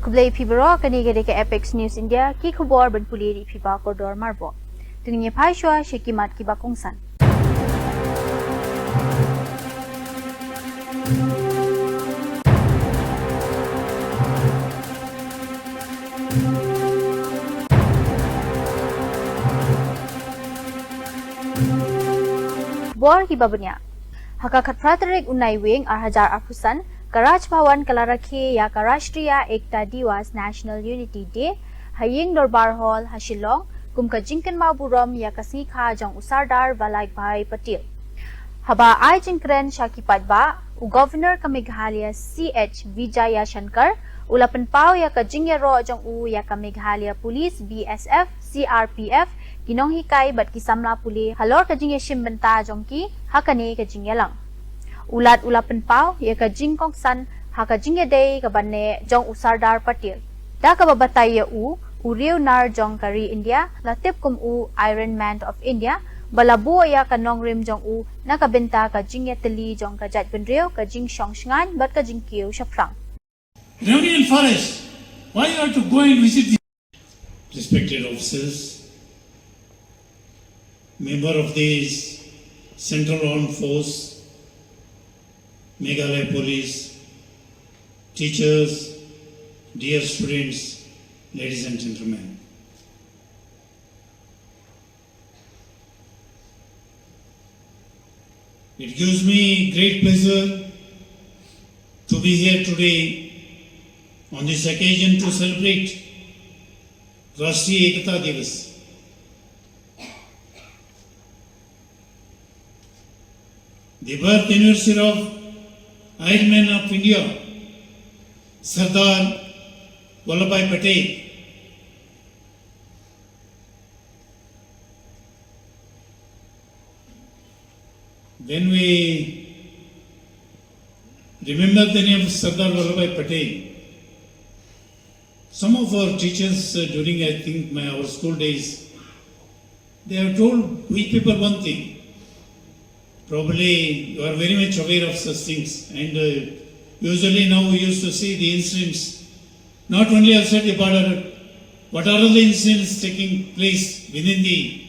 Kublai Pibro kani gede ke Apex News India ki khubor ban puli ri phiba koridor marbo. Tengnya phai shwa shekimat ki bakongsan. Bor ki babanya. Hakakat Praterik Unai Wing Arhajar Apusan Karaj Bhawan Kalarakhe ya Karashtriya Ekta Diwas National Unity Day Haying Dorbar Hall Hashilong Kumka Jinkan Maburam ya Kasni Kha Jong Usardar Valaik Bhai Patil Haba Ai Jinkren Shaki Padba U Governor ka Meghalaya CH Vijaya Shankar Ulapan Pau ya ka Jingya Ro Jong U ya ka Meghalaya Police BSF CRPF Ginong hikay bat kisamla puli halor ka jingya shimbenta jongki hakane ka jingya lang. Ulat ulapan pau ya ka jingkong san haka jingya day ka banne jong usardar patil. Da ka babatay ya uriw nar jong kari India latip kum Iron Man of India balabu ya ka nongrim jong nakabenta ka jingya tali jong ka jat benriw ka jing shong shngan bat ka jingkiw shaplang. Reunion Forest, why you have to go and visit the respected officers? Member of the Central Armed Force, Meghalaya Police, teachers, dear students, ladies and gentlemen. It gives me great pleasure to be here today on this occasion to celebrate Rashtriya Ekata Divas. The birth anniversary of Iron Man of India, Sardar Vallabhbhai Patel. When we remember the name of Sardar Vallabhbhai Patel, some of our teachers during I think our school days, they have told we people one thing. Probably you are very much aware of such things, and usually now we used to see the incidents not only outside the border, but are all the incidents taking place within the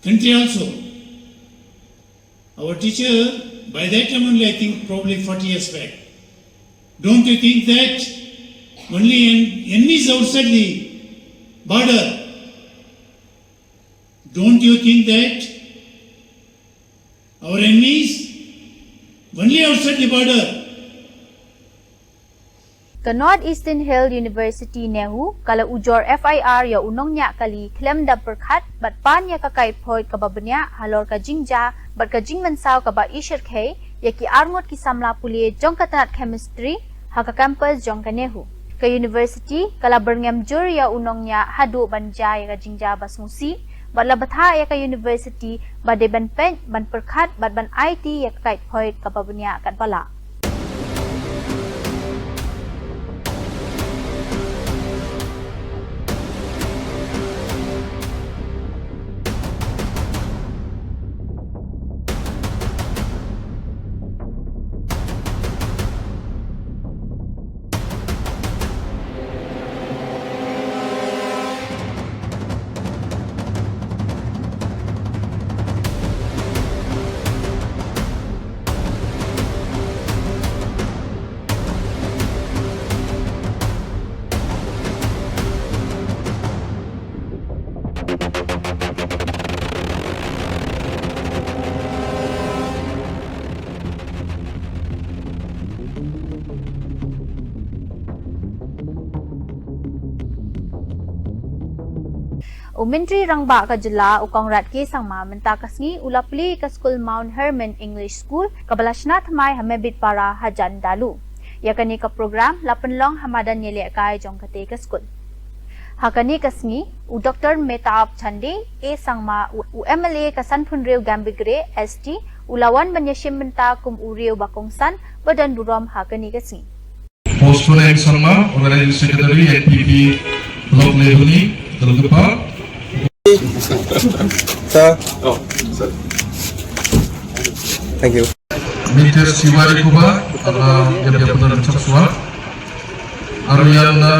country also. Our teacher, by that time only I think probably 40 years back, don't you think that only enemies outside the border, don't you think that our enemies only outside the border? Ka North Eastern Hill University nehu kala ujor FIR ya unongnya kali klem da perkhat bat pan ya kakait point ka babanya halor ka jingja bat ka jingmansaw ka ba ishir khe ya ki arngot ki samla puli jong katanat chemistry haka campus jong ka nehu ka university kala berngam jur ya unongnya hadu banja ya ka jingja basmusi Batla batha ya ka university bade ban pen ban perkhat bat ban IT ya kait point ka pabunya kan pala. Menteri Rangba ka jela ukang rat ke sangma menta kasngi ulapli ka school Mount Hermon English School kabalashna thamai hamebit para hajan dalu yakani ka program lapanlong hamadan yele kai jong kate ka school hakani kasngi u Dr Metab Chande e sangma u MLA ka Sanphunreu Gambigre ST ulawan banyashim menta kum ureu bakongsan badan durom hakani kasngi Postula yang sangma organizing secretary NPP blok lehuni terlupa Sir. Oh, sir. Thank you. Mr. Siwari Kuba, jam-jam penerang Sapsuat. Aruyana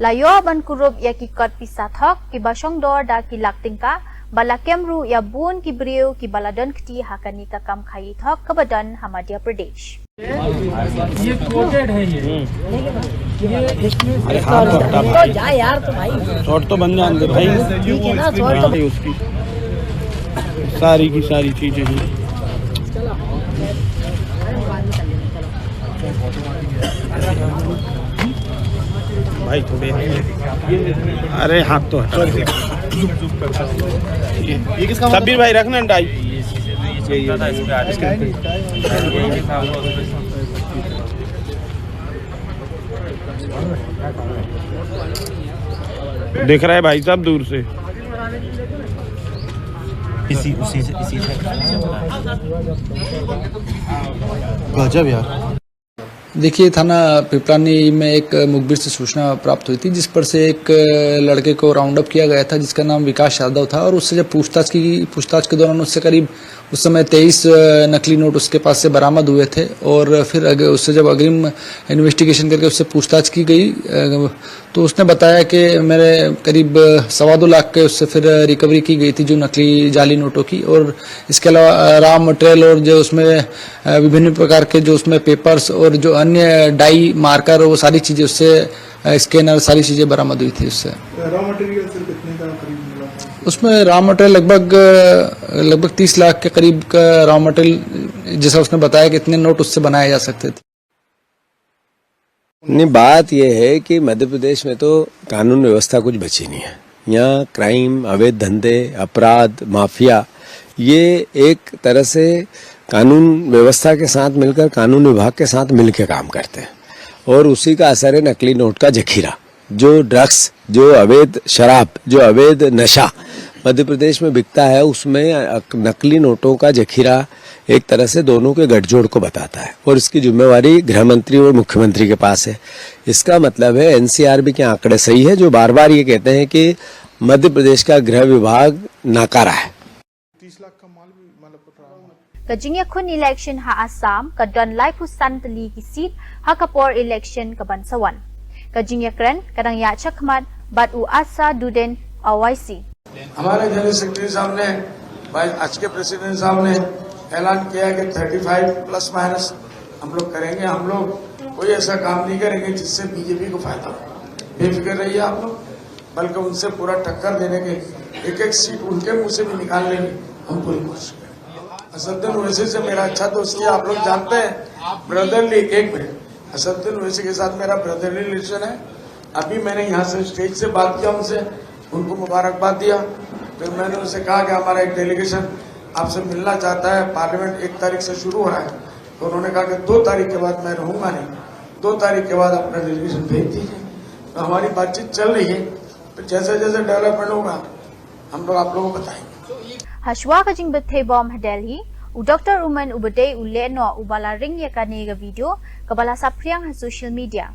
Layo ban kurup ya ki kot pisathok ki basong dor da ki laktingka balakemru ya bun ki briu ki baladon kti hakani ka kam khai thok kabadan Madhya Pradesh. ये कोटेड है ये इसमें जा यार तो भाई शॉर्ट तो बन जाएंगे भाई ठीक है ना शॉर्ट तो उसकी सारी की सारी चीजें हैं भाई थोड़े अरे हाथ तो शब्बीर भाई रखना टाई दिख रहा है भाई साहब दूर से इसी से गजब यार। देखिए, थाना पिपलानी में एक मुखबिर से सूचना प्राप्त हुई थी जिस पर से एक लड़के को राउंड अप किया गया था जिसका नाम विकास यादव था और उससे जब पूछताछ के दौरान उससे करीब उस समय 23 नकली नोट उसके पास से बरामद हुए थे और फिर उससे जब अग्रिम इन्वेस्टिगेशन करके उससे पूछताछ की गई तो उसने बताया कि मेरे करीब 2.25 लाख के उससे फिर रिकवरी की गई थी जो नकली जाली नोटों की और इसके अलावा रॉ मटेरियल और जो उसमें विभिन्न प्रकार के जो उसमें पेपर्स और जो अन्य डाई मार्कर वो सारी चीज़ें उससे स्कैनर सारी चीज़ें बरामद हुई थी उससे। रॉ मटेरियल सर कितने का करीब मिला था? उसमें रॉ मटेरियल लगभग 30 लाख के करीब का रॉ मटेरियल जैसा उसने बताया कि इतने नोट उससे बनाए जा सकते थे। नहीं, बात यह है कि मध्य प्रदेश में तो कानून व्यवस्था कुछ बची नहीं है। यहाँ क्राइम, अवैध धंधे, अपराध, माफिया ये एक तरह से कानून व्यवस्था के साथ मिलकर कानून विभाग के साथ मिलकर काम करते हैं और उसी का असर है नकली नोट का जखीरा। जो ड्रग्स, जो अवैध शराब, जो अवैध नशा मध्य प्रदेश में बिकता है उसमें नकली नोटों का जखीरा एक तरह से दोनों के गठजोड़ को बताता है और इसकी जिम्मेवारी गृह मंत्री और मुख्यमंत्री के पास है। इसका मतलब है एनसीआरबी के आंकड़े सही है जो बार बार ये कहते हैं कि मध्य प्रदेश का गृह विभाग नाकारा है। 30 लाख का माल भी मतलब Kajingya kun election ha Assam kadon lai pusan teli ki seat ha kapor election ka Bansawan. Kajingya kren kadang ya chakman bat u asa duden awaici. हमारे जनरल सेक्रेटरी साहब ने आज के प्रेसिडेंट साहब ने ऐलान किया कि 35 प्लस माइनस हम लोग करेंगे। हम लोग कोई ऐसा काम नहीं करेंगे जिससे बीजेपी को फायदा हो। बेफिक्र रहिए आप लोग, बल्कि उनसे पूरा टक्कर देने के एक सीट उनके मुंह से भी निकालने की हम पूरी कोशिश करेंगे। असदुद्दीन ओवैसी से मेरा अच्छा दोस्ती आप लोग जानते हैं, ब्रदरली। एक मिनट, असदुद्दीन ओवैसी के साथ मेरा ब्रदरली रिलेशन है। अभी मैंने यहाँ से स्टेज से बात किया उनसे, उनको मुबारकबाद दिया। फिर मैंने उनसे कहा कि हमारा एक डेलीगेशन आपसे मिलना चाहता है, पार्लियामेंट 1 तारीख से शुरू हो रहा है। तो उन्होंने कहा कि 2 तारीख के बाद मैं रहूंगा नहीं, 2 तारीख के बाद अपना डेलीगेशन भेज दीजिए। तो हमारी बातचीत चल रही है, तो जैसे जैसे डेवलपमेंट होगा हम लोग आप लोगों को बताएंगे। Hashwa kajing bethe bom Delhi u Dr. Uman ubade uleno ubala ring ya kanega video kabala sapriang ha social media.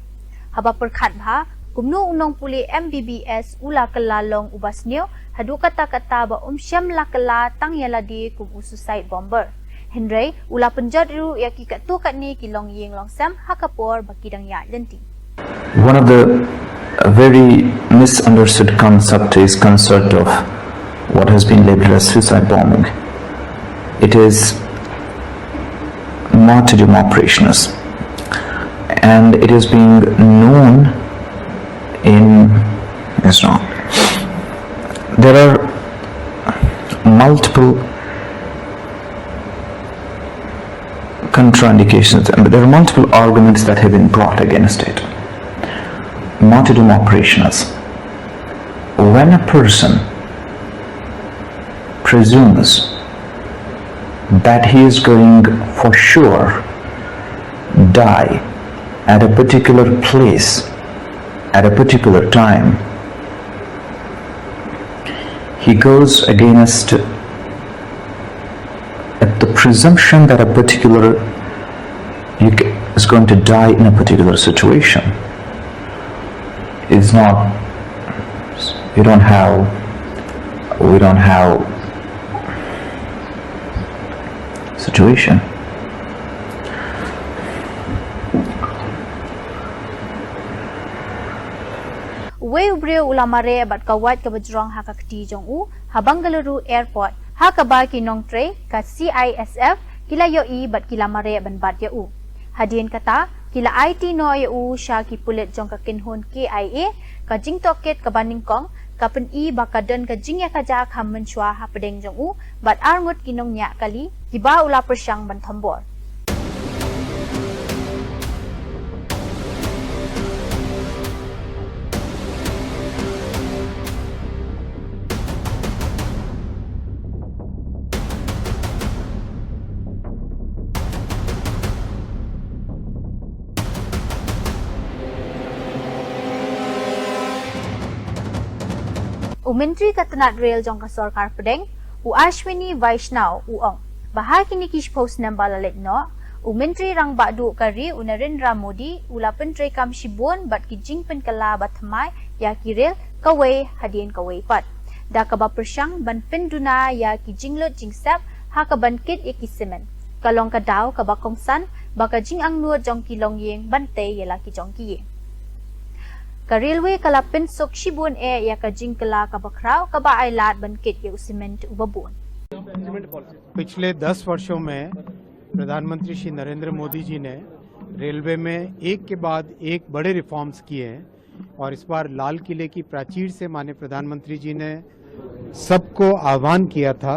Haba perkhat bha kumnu unong puli MBBS ula kelalong ubasnyo hadu kata-kata ba syam lakala tang yaladi kum suicide bomber. Henry ula penjat ru ya ki katu kat ni kilong yeng long sam hakapor bakidang ya lenti. One of the very misunderstood concept is concept of what has been labeled as suicide bombing. It is martyrdom operations and it is being known in Islam. There are multiple contraindications, and there are multiple arguments that have been brought against it. Martyrdom operations. When a person presumes that he is going for sure die at a particular place at a particular time, he goes against the presumption that a particular is going to die in a particular situation. It's not, we don't have situation. Uwe ubreo ulamare bat kawat ka bajrong ha ka kti jong u Habangaluru Airport ha ka ba ki nong tre ka CISF kila yo I bat kilamare ban bat ya u hadien kata kila IT no ya u sha ki pulet jong ka kinhon KIA ka jing toket ka baning kong ka pen I ba ka den ka jing ya ka ja kham men chwa ha pedeng jong u bat arngut kinong nya kali ki ba ula persyang ban thambor. Menteri Katanat Rail jong ka sarkar pedeng u Ashwini Vaishnaw uong bahar kini kish post namba lalit no u Menteri rang badu kari u Narendra Modi ula pentri kam shibun bat ki jingpen kala batmai ya ki rail kawai hadien kawai pat da ka ba persyang ban penduna ya ki jinglot jingsap ha ka ban kit ya ki semen kalong ka daw ka ba kongsan ba ka jing ang nuot jong ki long yeng bante yela ki jong ki ka railway kala pensok shibun ya ka jinkala ka bakraw ka ba ailat बनकित ये cement ubabun. पिछले 10 वर्षों में प्रधानमंत्री श्री नरेंद्र मोदी जी ने रेलवे में एक के बाद एक बड़े रिफॉर्म्स किए हैं और इस बार लाल किले की प्राचीर से माननीय प्रधानमंत्री जी ने सबको आह्वान किया था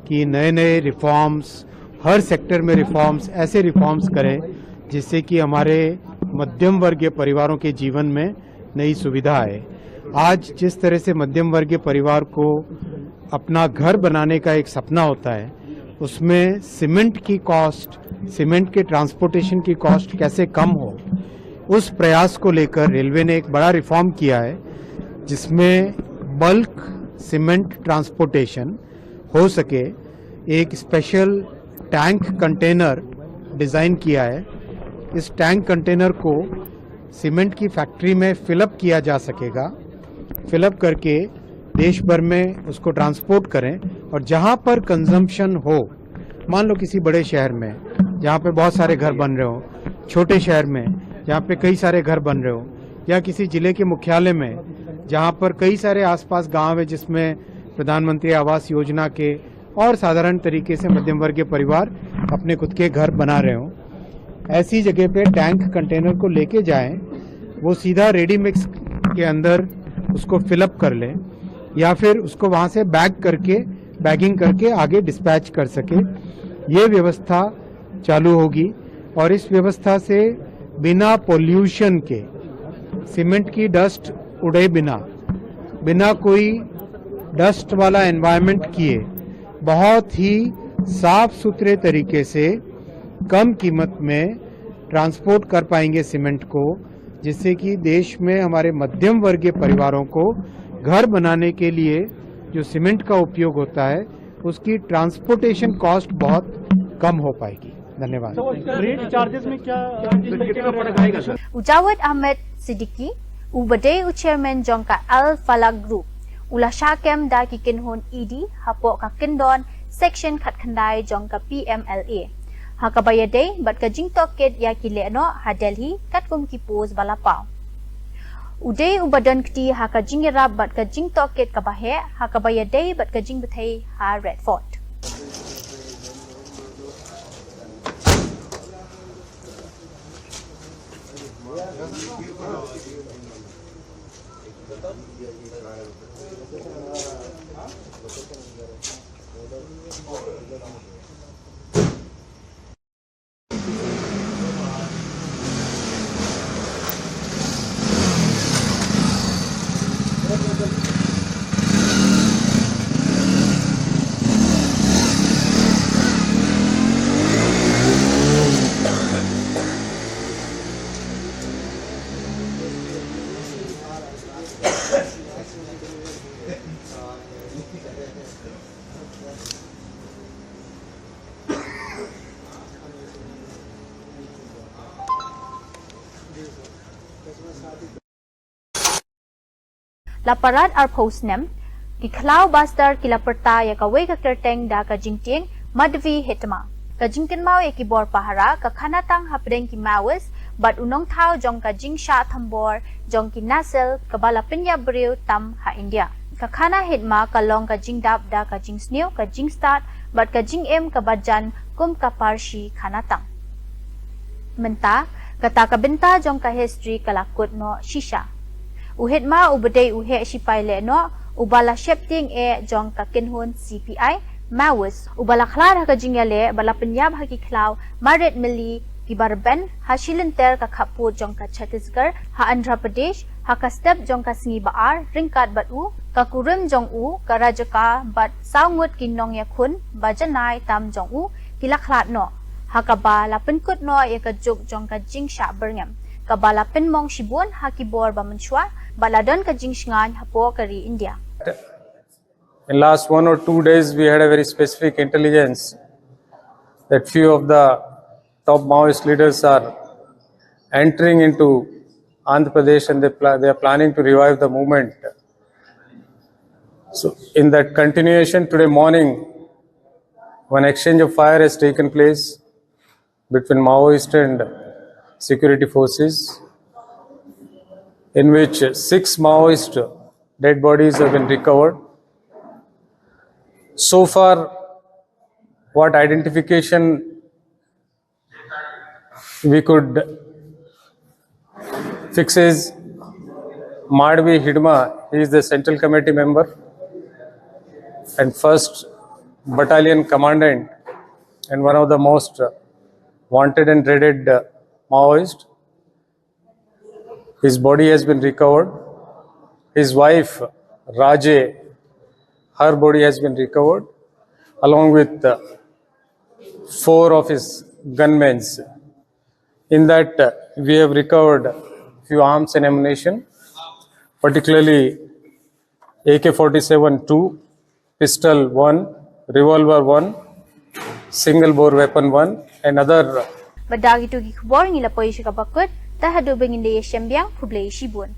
कि नए नए रिफॉर्म्स हर सेक्टर में रिफॉर्म्स ऐसे रिफॉर्म्स करें जिससे कि हमारे मध्यम वर्गीय परिवारों के जीवन में नई सुविधा है। आज जिस तरह से मध्यम वर्गीय परिवार को अपना घर बनाने का एक सपना होता है उसमें सीमेंट की कॉस्ट, सीमेंट के ट्रांसपोर्टेशन की कॉस्ट कैसे कम हो, उस प्रयास को लेकर रेलवे ने एक बड़ा रिफॉर्म किया है जिसमें बल्क सीमेंट ट्रांसपोर्टेशन हो सके। एक स्पेशल टैंक कंटेनर डिज़ाइन किया है। इस टैंक कंटेनर को सीमेंट की फैक्ट्री में फिलअप किया जा सकेगा, फिलअप करके देश भर में उसको ट्रांसपोर्ट करें और जहां पर कंजम्पशन हो, मान लो किसी बड़े शहर में जहां पे बहुत सारे घर बन रहे हो, छोटे शहर में जहां पे कई सारे घर बन रहे हो, या किसी जिले के मुख्यालय में जहां पर कई सारे आसपास गांव है जिसमें प्रधानमंत्री आवास योजना के और साधारण तरीके से मध्यम वर्गीय परिवार अपने खुद के घर बना रहे हो, ऐसी जगह पे टैंक कंटेनर को लेके जाएं, वो सीधा रेडी मिक्स के अंदर उसको फिलअप कर लें या फिर उसको वहां से बैगिंग करके आगे डिस्पैच कर सके। ये व्यवस्था चालू होगी और इस व्यवस्था से बिना पोल्यूशन के, सीमेंट की डस्ट उड़े बिना कोई डस्ट वाला एनवायरनमेंट किए बहुत ही साफ सुथरे तरीके से कम कीमत में ट्रांसपोर्ट कर पाएंगे सीमेंट को, जिससे कि देश में हमारे मध्यम वर्गीय परिवारों को घर बनाने के लिए जो सीमेंट का उपयोग होता है उसकी ट्रांसपोर्टेशन कॉस्ट बहुत कम हो पाएगी। धन्यवाद। रेट चार्जेस में क्या पड़ेगा sir? Ujawad Ahmed Siddiqui, Ubade u Chairman Jongka Al Falak Group, Ula Shakem da ki kinhon ED hapok ka kindon section khatkhandai Jongka PMLA. Hakabayade bat ka jing toket ya kile no ha Delhi katkum ki pose balapao. Uday ubadan kti haka jingira bat ka jing toket ka bahe hakabayade bat ka jing bathai ha Red Fort. laparat ar postnem ki khlau bastar ki laperta ya ka we ka kerteng da ka jingting madvi hetma ka jingken mau ya ki bor pahara ka khanatang hapdeng ki mawes bat unong thau jong ka jingsha thambor jong ki nasel ka bala pinya breu tam ha India ka khana hetma ka long ka jingdap da ka jingsneu ka jingstat bat ka jingem ka bajan kum ka parshi khanatang menta kata ka benta jong ka history kalakut no shisha uhetma ubedei uhe sipai le no ubala shepting e jong ka kinhun CPI Mawis ubala khlar ka jingale bala penyab ha ki khlau maret mili ki barben ha shilinter ka khaput jong ka Chhattisgarh ha Andhra Pradesh ha ka step jong ka singi baar ringkat batu ka kurim jong u ka rajaka bat saungut ki nong ya khun bajanai tam jong u ki lakhlat no ha ka ba la penkut no ya ka juk jong ka jingsha berngam ka bala pen mong shibun ha ki bor ba manchwa bala don ka jingsngan ha po kari India. In last 1 or 2 days, we had a very specific intelligence that few of the top Maoist leaders are entering into Andhra Pradesh and they are planning to revive the movement. So, in that continuation, today morning, one exchange of fire has taken place between Maoist and security forces, in which 6 Maoist dead bodies have been recovered. So far, what identification we could fix is Madhvi Hidma. He is the Central Committee member and 1st Battalion Commandant and one of the most wanted and dreaded Maoist. His body has been recovered. His wife, Raje, her body has been recovered, along with 4 of his gunmen. In that, we have recovered few arms and ammunition, particularly AK-47 2, pistol 1, revolver 1, single bore weapon 1, and other. Badagi tu ki khbor ngila poy shi ka bakut tahadu bengin de yeshembyang phublei shibun.